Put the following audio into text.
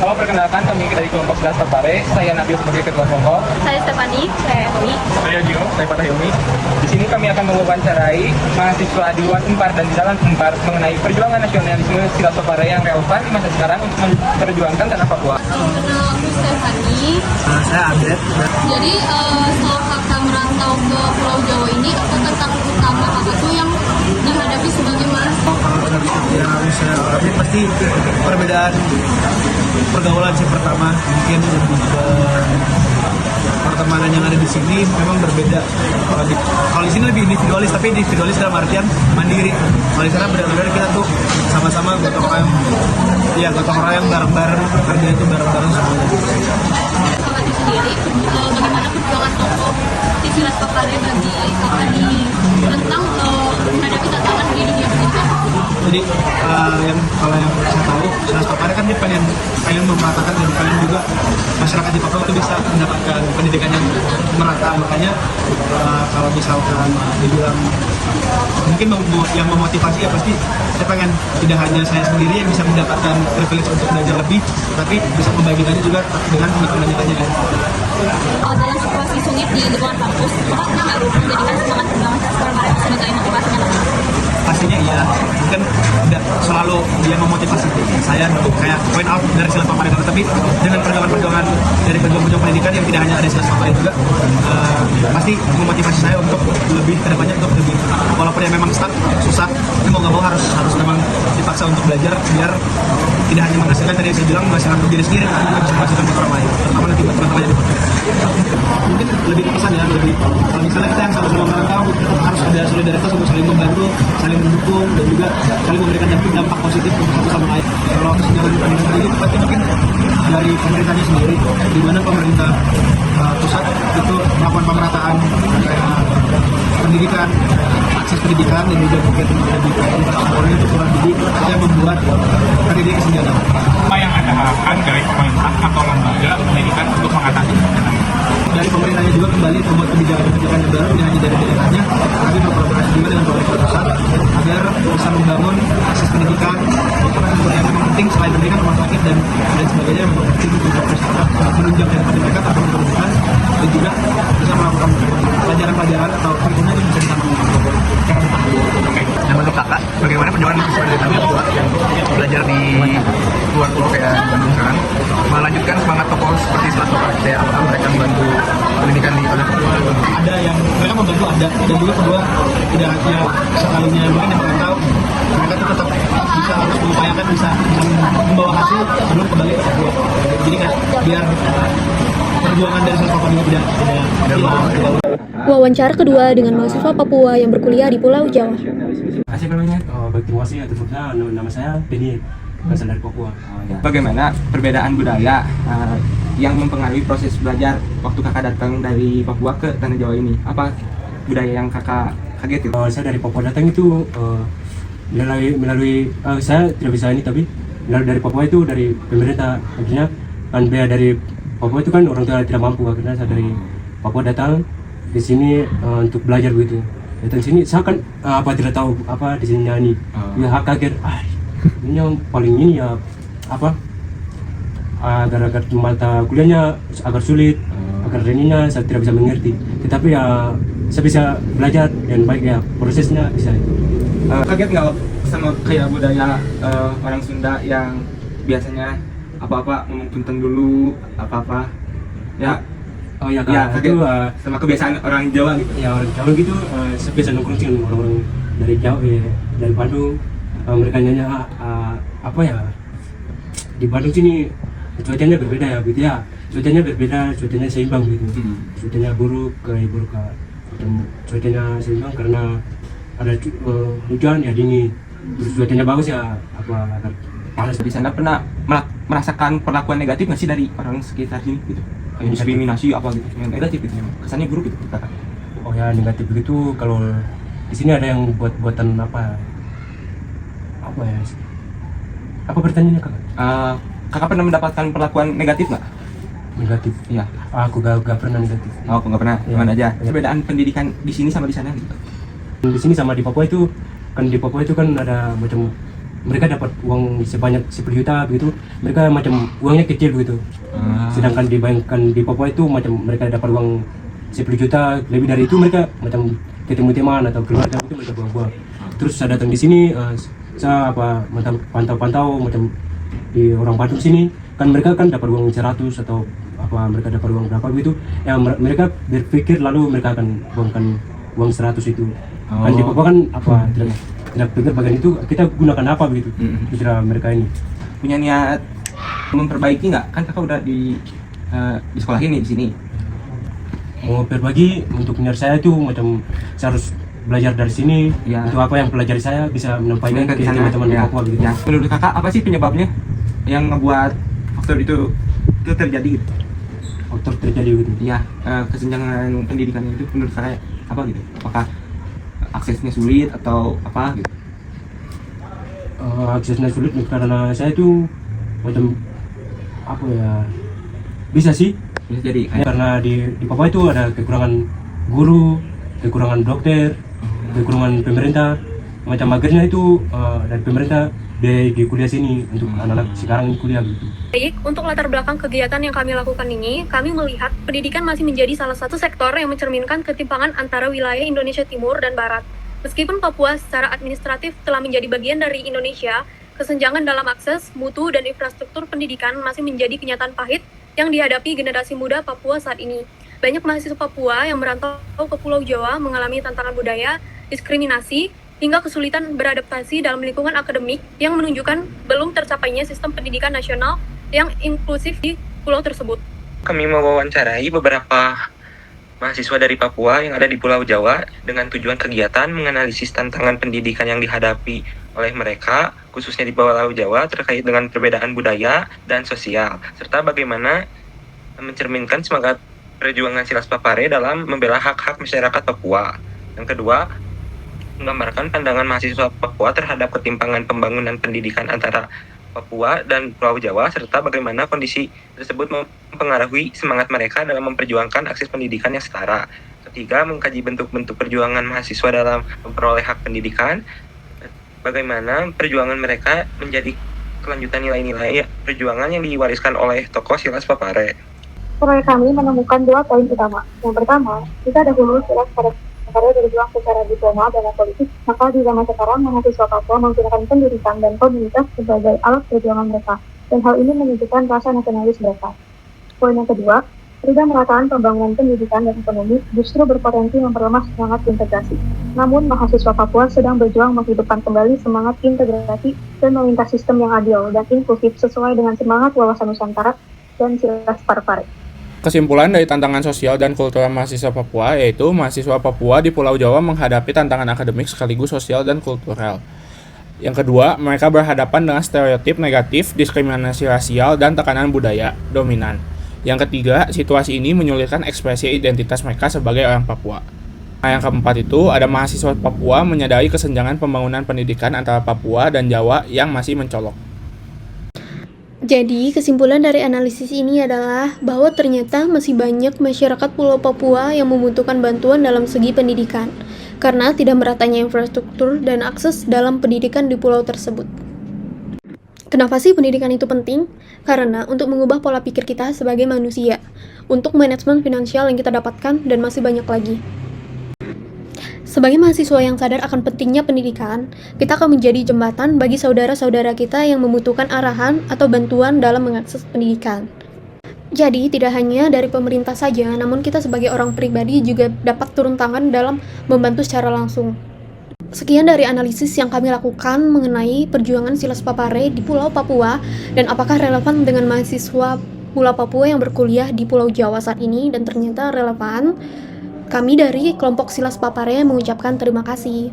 Halo, perkenalkan kami dari kelompok Selas Pare. Saya Nabil sebagai ketua kelompok. Saya Stefani, saya Ewi. Saya Gio, saya Fatah Hilmi. Di sini kami akan mewawancarai mahasiswa di UAN Unpar dan di Jalan Unpar mengenai perjuangan nasionalisme Selas Pare yang relevan di masa sekarang untuk memperjuangkan tanah Papua. Aku Stefani. Saya Abed. Jadi setelah kakak merantau ke Pulau Jawa ini, apa tantangan utama kakak tuh yang dihadapi sebagai mahasiswa? Kalau yang harus saya alami pasti perbedaan pergaulan sih. Pertama mungkin lebih ke pertemanan yang ada di sini memang berbeda. Kalau di sini lebih individualis, tapi individualis dalam artian mandiri. Kalau di sana benar-benar kita tuh sama-sama gotong royong bareng-bareng, kerja itu bareng-bareng semuanya. Kakak itu sendiri, bagaimana perjuangan tokoh di Selas Pare bagi kakak di tentang menghadapi tantangan di dunia pendidikan? Jadi yang saya tahu, Selas Pare kan dia pengen memeratakan dan pengen juga masyarakat di Papua itu bisa mendapatkan pendidikan yang merata. Makanya kalau misalkan dibilang mungkin yang memotivasi ya pasti saya pengen tidak hanya saya sendiri yang bisa mendapatkan privilege untuk belajar lebih, tapi bisa membagikannya juga dengan teman-teman lainnya kan. Dalam situasi sulit di lingkungan kampus, kakak pernah nggak menjadikan semangat perjuangan Selas Pare sebagai motivasinya? Pastinya iya, mungkin tidak selalu dia memotivasi saya untuk kayak point out dari Selas Pare, tapi dengan perjuangan dari pejuang pendidikan yang tidak hanya ada Selas Pare juga, pasti memotivasi saya untuk lebih kedepannya, untuk lebih walaupun ya memang stuck susah, tapi mau nggak mau harus memang dipaksa untuk belajar biar tidak hanya menghasilkan tadi yang saya bilang menghasilkan untuk diri sendiri, tapi juga bisa menghasilkan untuk orang lain, terutama nanti buat teman-teman yang di Papua. Mungkin lebih kepesan ya, lebih kalau misalnya kita yang sama-sama merantau harus ada solidaritas untuk saling membantu, saling mendukung, dan juga saling memberikan dampak positif untuk satu sama lain. Kalau sejarah di pendidikan ini pasti mungkin dari pemerintahnya sendiri, di mana pemerintah pusat itu melakukan pemerataan pendidikan, akses pendidikan, dan juga mungkin lebih infrastrukturnya itu kurang, jadi yang membuat pendidikan senjata. Apa yang Anda harapkan dari pemerintah atau lembaga pendidikan untuk mengatasi bencana? Dari pemerintahnya juga kembali membuat kebijakan-kebijakan yang baru, tidak hanya dari daerahnya, tapi berkolaborasi juga dengan pemerintah pusat agar bisa membangun akses pendidikan, itu kan yang penting selain pendidikan rumah sakit dan sebagainya, yang penting untuk menunjang dari pendidikan atau pendidikan, dan juga bisa melakukan pelajaran-pelajaran atau kurikulumnya itu bisa ditanggung. Dan untuk kakak, bagaimana perjuangan mahasiswa dari kami yang belajar di luar pulau kayak Bandung sekarang melanjutkan semangat tokoh seperti Selas Pare, kayak apakah mereka membantu pendidikan di Papua? Ada yang mereka membantu, ada, dan juga kedua tidak hanya sekalinya mungkin yang merantau, mereka tuh tetap bisa untuk mengupayakan bisa membawa hasil sebelum kembali ke Papua. Jadi kan biar perjuangan dari Selas Pare juga tidak hilang. Wawancara kedua dengan mahasiswa Papua yang berkuliah di Pulau Jawa. Asik namanya, terima kasih atas waktunya. Nama saya Benny, berasal dari Papua. Bagaimana perbedaan budaya yang mempengaruhi proses belajar waktu kakak datang dari Papua ke tanah Jawa ini? Apa budaya yang kakak kaget itu? Saya dari Papua datang itu melalui saya tidak bisa ini, tapi melalui dari Papua itu dari pemerintah. Artinya kan biaya dari Papua itu kan orang tua tidak mampu, karena saya dari Papua datang di sini untuk belajar begitu. Datang sini saya kan tidak tahu apa di sini nyanyi. Ya kaget, ini yang paling ini ya apa? Agar mata kuliahnya agak sulit, agar ininya saya tidak bisa mengerti. Tetapi ya saya bisa belajar dan baik ya, prosesnya bisa itu. Kaget nggak sama kayak budaya orang Sunda yang biasanya apa-apa ngomong punten dulu, apa-apa ya? Oh ya, kaget itu sama kebiasaan orang Jawa gitu. Ya orang Jawa gitu, saya biasa nongkrong dengan orang-orang dari Jawa, dari Bandung. Mereka nyanyi apa ya, di Bandung sini cuacanya berbeda ya gitu ya, cuacanya seimbang gitu. Cuacanya buruk cuacanya seimbang karena ada hujan ya dingin, terus cuacanya bagus ya agak panas. Di sana pernah merasakan perlakuan negatif nggak sih dari orang sekitar sini gitu? Kayak diskriminasi apa gitu, yang negatif gitu, kesannya buruk gitu kakak? Oh ya, negatif begitu. Kalau di sini ada yang buatan apa ya? Apa pertanyaannya kakak? Kakak pernah mendapatkan perlakuan negatif nggak? Negatif? Iya. Aku gak pernah negatif. Oh, aku nggak pernah. Ya. Gimana aja? Ya. Perbedaan pendidikan di sini sama di sana gitu? Di sini sama di Papua itu kan ada macam mereka dapat uang sebanyak 10 juta begitu, mereka macam uangnya kecil begitu. Sedangkan dibayangkan di Papua itu macam mereka dapat uang 10 juta, lebih dari itu mereka macam ketemu teman atau keluarga itu mereka buang-buang. Terus saya datang di sini, saya pantau-pantau macam di orang Bandung sini, kan mereka kan dapat uang 100 atau mereka dapat uang berapa begitu, ya mereka berpikir lalu mereka akan buangkan uang 100 itu. Kan di Papua kan tidak pikir bagian itu kita gunakan apa begitu, bicara mereka ini. Punya niat memperbaiki nggak? Kan kakak udah di sekolah ini di sini. Mau berbagi untuk niat saya itu macam saya harus belajar dari sini, untuk apa yang pelajari saya bisa menyampaikan ke teman-teman di Papua gitu. Ya. Menurut kakak apa sih penyebabnya yang ngebuat faktor itu terjadi gitu? Faktor terjadi gitu. Ya, kesenjangan pendidikan itu menurut saya apa gitu? Apakah aksesnya sulit atau apa gitu? Aksesnya sulit karena saya itu macam bisa sih. Bisa jadi Karena di Papua itu ada kekurangan guru, kekurangan dokter, kekurangan pemerintah. Macam akhirnya itu dari pemerintah biaya di kuliah sini untuk anak-anak sekarang kuliah gitu. Baik, untuk latar belakang kegiatan yang kami lakukan ini, kami melihat pendidikan masih menjadi salah satu sektor yang mencerminkan ketimpangan antara wilayah Indonesia Timur dan Barat. Meskipun Papua secara administratif telah menjadi bagian dari Indonesia, kesenjangan dalam akses, mutu, dan infrastruktur pendidikan masih menjadi kenyataan pahit yang dihadapi generasi muda Papua saat ini. Banyak mahasiswa Papua yang merantau ke Pulau Jawa mengalami tantangan budaya, diskriminasi, hingga kesulitan beradaptasi dalam lingkungan akademik yang menunjukkan belum tercapainya sistem pendidikan nasional yang inklusif di pulau tersebut. Kami mewawancarai beberapa mahasiswa dari Papua yang ada di Pulau Jawa dengan tujuan kegiatan menganalisis tantangan pendidikan yang dihadapi oleh mereka, khususnya di Pulau Jawa terkait dengan perbedaan budaya dan sosial, serta bagaimana mencerminkan semangat perjuangan Silas Papare dalam membela hak-hak masyarakat Papua. Yang kedua, menggambarkan pandangan mahasiswa Papua terhadap ketimpangan pembangunan pendidikan antara Papua dan Pulau Jawa, serta bagaimana kondisi tersebut mempengaruhi semangat mereka dalam memperjuangkan akses pendidikan yang setara. Ketiga, mengkaji bentuk-bentuk perjuangan mahasiswa dalam memperoleh hak pendidikan, bagaimana perjuangan mereka menjadi kelanjutan nilai-nilai perjuangan yang diwariskan oleh tokoh Silas Papare. Proyek kami menemukan 2 poin utama. Yang pertama, kita dahulu Silas Papare berjuang secara diplomat dan politik, maka di zaman sekarang mahasiswa Papua menggunakan pendidikan dan komunitas sebagai alat perjuangan mereka, dan hal ini menunjukkan rasa nasionalis mereka. Poin yang kedua, ketidakmerataan pembangunan pendidikan dan ekonomi justru berpotensi memperlemah semangat integrasi. Namun, mahasiswa Papua sedang berjuang menghidupkan kembali semangat integrasi dan meminta sistem yang adil dan inklusif sesuai dengan semangat wawasan Nusantara dan Silas Papare. Kesimpulan dari tantangan sosial dan kultural mahasiswa Papua yaitu mahasiswa Papua di Pulau Jawa menghadapi tantangan akademik sekaligus sosial dan kultural. Yang kedua, mereka berhadapan dengan stereotip negatif, diskriminasi rasial, dan tekanan budaya dominan. Yang ketiga, situasi ini menyulitkan ekspresi identitas mereka sebagai orang Papua. Nah, yang keempat itu, ada mahasiswa Papua menyadari kesenjangan pembangunan pendidikan antara Papua dan Jawa yang masih mencolok. Jadi, kesimpulan dari analisis ini adalah bahwa ternyata masih banyak masyarakat Pulau Papua yang membutuhkan bantuan dalam segi pendidikan, karena tidak meratanya infrastruktur dan akses dalam pendidikan di pulau tersebut. Kenapa sih pendidikan itu penting? Karena untuk mengubah pola pikir kita sebagai manusia, untuk manajemen finansial yang kita dapatkan, dan masih banyak lagi. Sebagai mahasiswa yang sadar akan pentingnya pendidikan, kita akan menjadi jembatan bagi saudara-saudara kita yang membutuhkan arahan atau bantuan dalam mengakses pendidikan. Jadi, tidak hanya dari pemerintah saja, namun kita sebagai orang pribadi juga dapat turun tangan dalam membantu secara langsung. Sekian dari analisis yang kami lakukan mengenai perjuangan Silas Papare di Pulau Papua dan apakah relevan dengan mahasiswa Pulau Papua yang berkuliah di Pulau Jawa saat ini, dan ternyata relevan. Kami dari kelompok Silas Papare mengucapkan terima kasih.